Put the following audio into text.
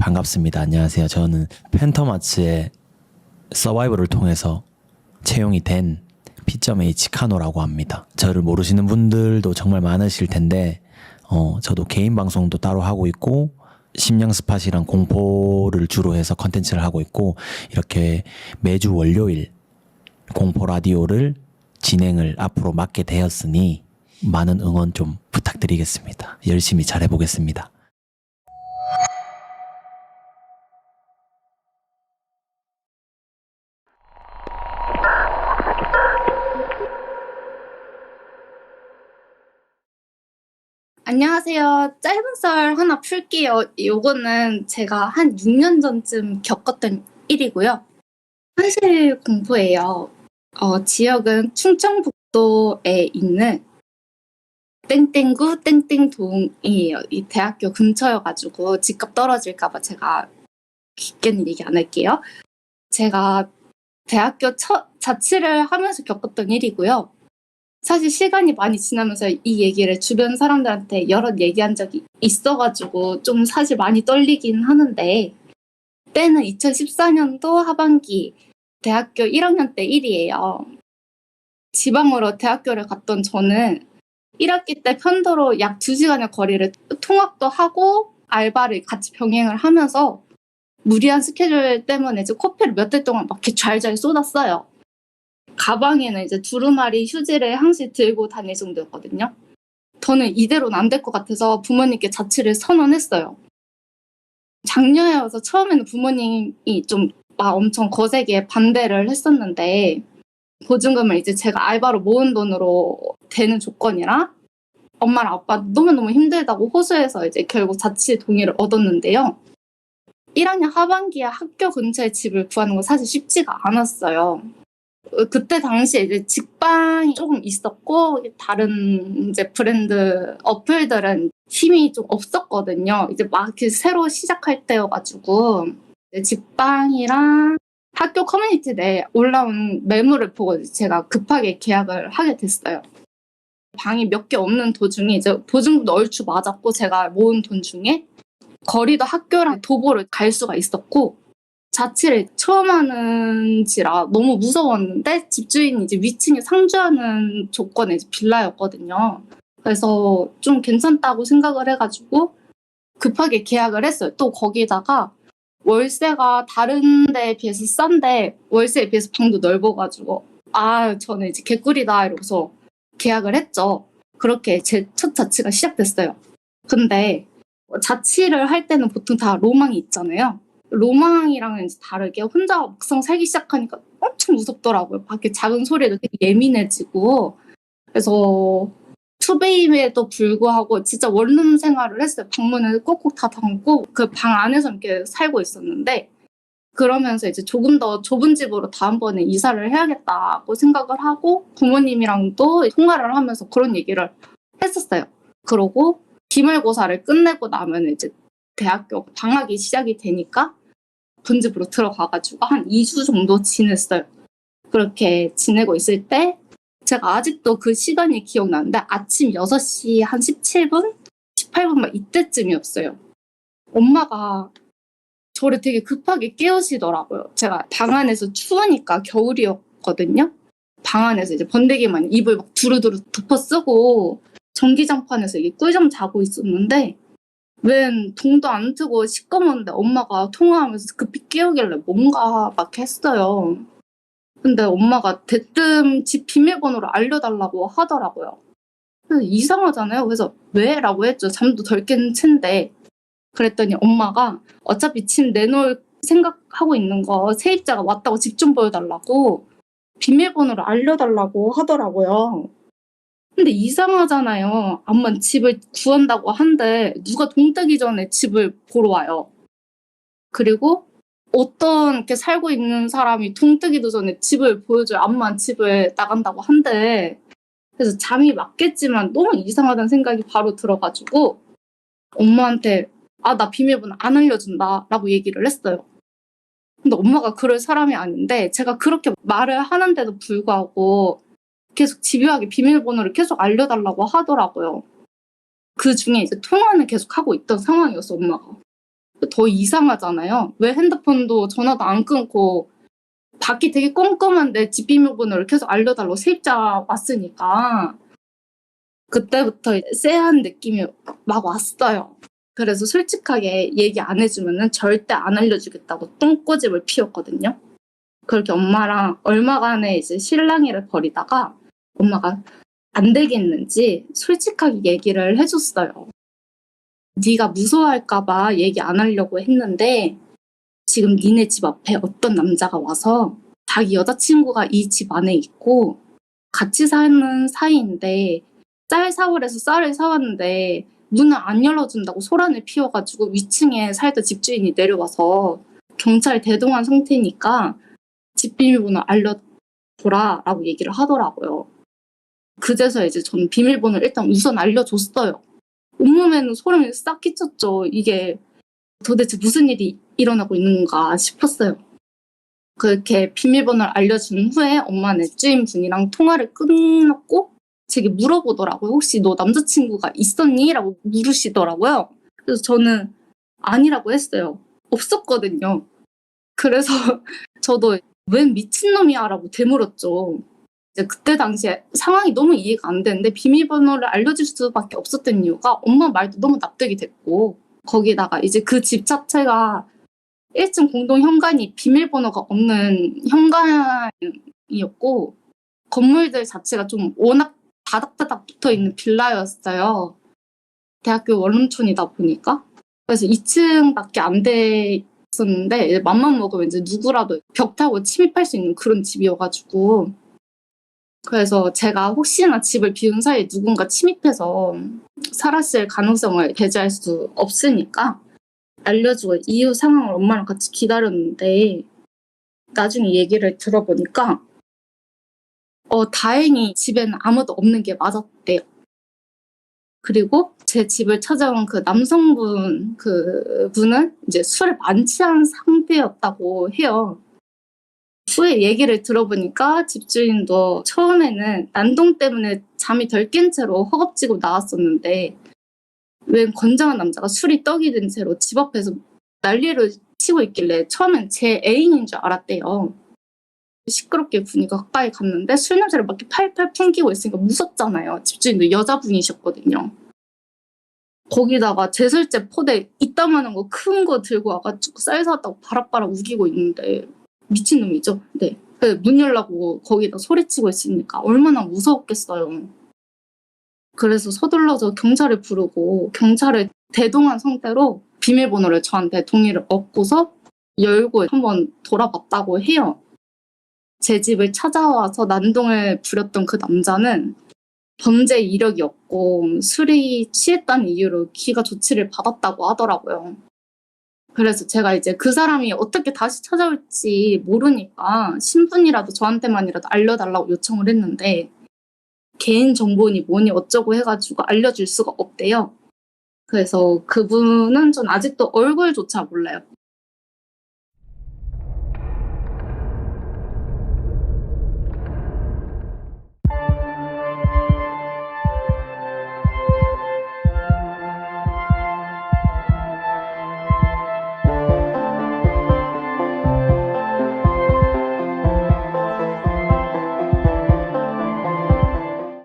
반갑습니다. 안녕하세요. 저는 팬텀아츠의 서바이벌을 통해서 채용이 된 P.H 카노라고 합니다. 저를 모르시는 분들도 정말 많으실 텐데 저도 개인 방송도 따로 하고 있고 심령 스팟이랑 공포를 주로 해서 컨텐츠를 하고 있고 이렇게 매주 월요일 공포 라디오를 진행을 앞으로 맡게 되었으니 많은 응원 좀 부탁드리겠습니다. 열심히 잘해보겠습니다. 안녕하세요. 짧은 썰 하나 풀게요. 요거는 제가 한 6년 전쯤 겪었던 일이고요. 현실 공포예요. 지역은 충청북도에 있는 땡땡구 땡땡동이에요. 이 대학교 근처여가지고 집값 떨어질까봐 제가 깊게는 얘기 안 할게요. 제가 대학교 첫 자취를 하면서 겪었던 일이고요. 사실 시간이 많이 지나면서 이 얘기를 주변 사람들한테 여러 얘기한 적이 있어가지고 좀 사실 많이 떨리긴 하는데, 때는 2014년도 하반기 대학교 1학년 때 일이에요. 지방으로 대학교를 갔던 저는 1학기 때 편도로 약 2시간의 거리를 통학도 하고 알바를 같이 병행을 하면서 무리한 스케줄 때문에 이제 커피를 몇 대 동안 막 이렇게 잘잘 쏟았어요. 가방에는 이제 두루마리 휴지를 항시 들고 다닐 정도였거든요. 저는 이대로는 안 될 것 같아서 부모님께 자취를 선언했어요. 장녀여서 처음에는 부모님이 좀 엄청 거세게 반대를 했었는데, 보증금을 이제 제가 알바로 모은 돈으로 되는 조건이라 엄마랑 아빠 너무너무 힘들다고 호소해서 이제 결국 자취 동의를 얻었는데요. 1학년 하반기에 학교 근처에 집을 구하는 건 사실 쉽지가 않았어요. 그때 당시에 이제 직방이 조금 있었고 다른 이제 브랜드 어플들은 힘이 좀 없었거든요. 이제 막 이렇게 새로 시작할 때여가지고 직방이랑 학교 커뮤니티 내에 올라온 매물을 보고 제가 급하게 계약을 하게 됐어요. 방이 몇 개 없는 도중에 이제 보증금도 얼추 맞았고 제가 모은 돈 중에 거리도 학교랑 도보를 갈 수가 있었고 자취를 처음 하는지라 너무 무서웠는데 집주인이 이제 위층에 상주하는 조건의 빌라였거든요. 그래서 좀 괜찮다고 생각을 해가지고 급하게 계약을 했어요. 또 거기다가 월세가 다른 데에 비해서 싼데 월세에 비해서 방도 넓어가지고 저는 이제 개꿀이다 이러고서 계약을 했죠. 그렇게 제 첫 자취가 시작됐어요. 근데 자취를 할 때는 보통 다 로망이 있잖아요. 로망이랑은 이제 다르게 혼자 막상 살기 시작하니까 엄청 무섭더라고요. 밖에 작은 소리에도 되게 예민해지고. 그래서 투베임에도 불구하고 진짜 원룸 생활을 했어요. 방문을 꼭꼭 다 닫고 그 방 안에서 이렇게 살고 있었는데, 그러면서 이제 조금 더 좁은 집으로 다음번에 이사를 해야겠다고 생각을 하고 부모님이랑도 통화를 하면서 그런 얘기를 했었어요. 그러고 기말고사를 끝내고 나면 이제 대학교 방학이 시작이 되니까 본집으로 들어가가지고 한 2주 정도 지냈어요. 그렇게 지내고 있을 때 제가 아직도 그 시간이 기억나는데 아침 6시 한 17분? 18분 막 이때쯤이었어요. 엄마가 저를 되게 급하게 깨우시더라고요. 제가 방 안에서 추우니까 겨울이었거든요. 방 안에서 이제 번데기만 이불 막 두루두루 덮어 쓰고 전기장판에서 이게 꿀잠 자고 있었는데 웬 동도 안 트고 시꺼먼데 엄마가 통화하면서 급히 깨우길래 뭔가 막 했어요. 근데 엄마가 대뜸 집 비밀번호를 알려달라고 하더라고요. 그래서 이상하잖아요. 그래서 왜? 라고 했죠. 잠도 덜 깬 채인데. 그랬더니 엄마가 어차피 집 내놓을 생각하고 있는 거 세입자가 왔다고 집 좀 보여달라고 비밀번호를 알려달라고 하더라고요. 근데 이상하잖아요. 암만 집을 구한다고 한데 누가 동 뜨기 전에 집을 보러 와요. 그리고 어떤 이렇게 살고 있는 사람이 동 뜨기도 전에 집을 보여줘야 암만 집을 나간다고 한데, 그래서 잠이 맞겠지만 너무 이상하다는 생각이 바로 들어가지고 엄마한테 나 비밀번호 안 알려준다 라고 얘기를 했어요. 근데 엄마가 그럴 사람이 아닌데 제가 그렇게 말을 하는데도 불구하고 계속 집요하게 비밀번호를 계속 알려달라고 하더라고요. 그 중에 이제 통화는 계속 하고 있던 상황이었어, 엄마가. 더 이상하잖아요. 왜 핸드폰도 전화도 안 끊고 밖이 되게 껌껌한데 집 비밀번호를 계속 알려달라고 세입자 왔으니까 그때부터 쎄한 느낌이 막 왔어요. 그래서 솔직하게 얘기 안 해주면은 절대 안 알려주겠다고 똥꼬집을 피웠거든요. 그렇게 엄마랑 얼마간의 이제 실랑이를 벌이다가 엄마가 안 되겠는지 솔직하게 얘기를 해줬어요. 네가 무서워할까봐 얘기 안 하려고 했는데 지금 니네 집 앞에 어떤 남자가 와서 자기 여자친구가 이 집 안에 있고 같이 사는 사이인데 쌀 사오래서 쌀을 사왔는데 문을 안 열어준다고 소란을 피워가지고 위층에 살던 집주인이 내려와서 경찰 대동한 상태니까 집 비밀번호 알려줘라 라고 얘기를 하더라고요. 그제서 이제 저는 비밀번호를 일단 우선 알려줬어요. 온몸에는 소름이 싹 끼쳤죠. 이게 도대체 무슨 일이 일어나고 있는가 싶었어요. 그렇게 비밀번호를 알려준 후에 엄마는 주임분이랑 통화를 끊었고 제게 물어보더라고요. 혹시 너 남자친구가 있었니? 라고 물으시더라고요. 그래서 저는 아니라고 했어요. 없었거든요. 그래서 저도 웬 미친놈이야 라고 되물었죠. 이제 그때 당시에 상황이 너무 이해가 안 되는데 비밀번호를 알려줄 수밖에 없었던 이유가 엄마 말도 너무 납득이 됐고 거기다가 이제 그 집 자체가 1층 공동 현관이 비밀번호가 없는 현관이었고 건물들 자체가 좀 워낙 다닥다닥 붙어있는 빌라였어요. 대학교 원룸촌이다 보니까. 그래서 2층밖에 안 돼 있었는데 맘만 먹으면 이제 누구라도 벽 타고 침입할 수 있는 그런 집이어가지고 그래서 제가 혹시나 집을 비운 사이에 누군가 침입해서 살았을 가능성을 배제할 수 없으니까 알려주고 이후 상황을 엄마랑 같이 기다렸는데 나중에 얘기를 들어보니까 다행히 집에는 아무도 없는 게 맞았대요. 그리고 제 집을 찾아온 그 남성분 그분은 이제 술을 만취한 상태였다고 해요. 후에 얘기를 들어보니까 집주인도 처음에는 난동 때문에 잠이 덜 깬 채로 허겁지겁 나왔었는데 웬 건장한 남자가 술이 떡이 든 채로 집 앞에서 난리를 치고 있길래 처음엔 제 애인인 줄 알았대요. 시끄럽게 부니까 가까이 갔는데 술 냄새를 막 이렇게 팔팔 풍기고 있으니까 무섭잖아요. 집주인도 여자분이셨거든요. 거기다가 제설제 포대 이따만한 거 큰 거 들고 와가지고 쌀 사왔다고 바락바락 우기고 있는데 미친놈이죠. 네. 문 열라고 거기다 소리치고 있으니까 얼마나 무서웠겠어요. 그래서 서둘러서 경찰을 부르고 경찰을 대동한 상태로 비밀번호를 저한테 동의를 얻고서 열고 한번 돌아봤다고 해요. 제 집을 찾아와서 난동을 부렸던 그 남자는 범죄 이력이 없고 술이 취했다는 이유로 기가 조치를 받았다고 하더라고요. 그래서 제가 이제 그 사람이 어떻게 다시 찾아올지 모르니까 신분이라도 저한테만이라도 알려달라고 요청을 했는데 개인정보니 뭐니 어쩌고 해가지고 알려줄 수가 없대요. 그래서 그분은 전 아직도 얼굴조차 몰라요.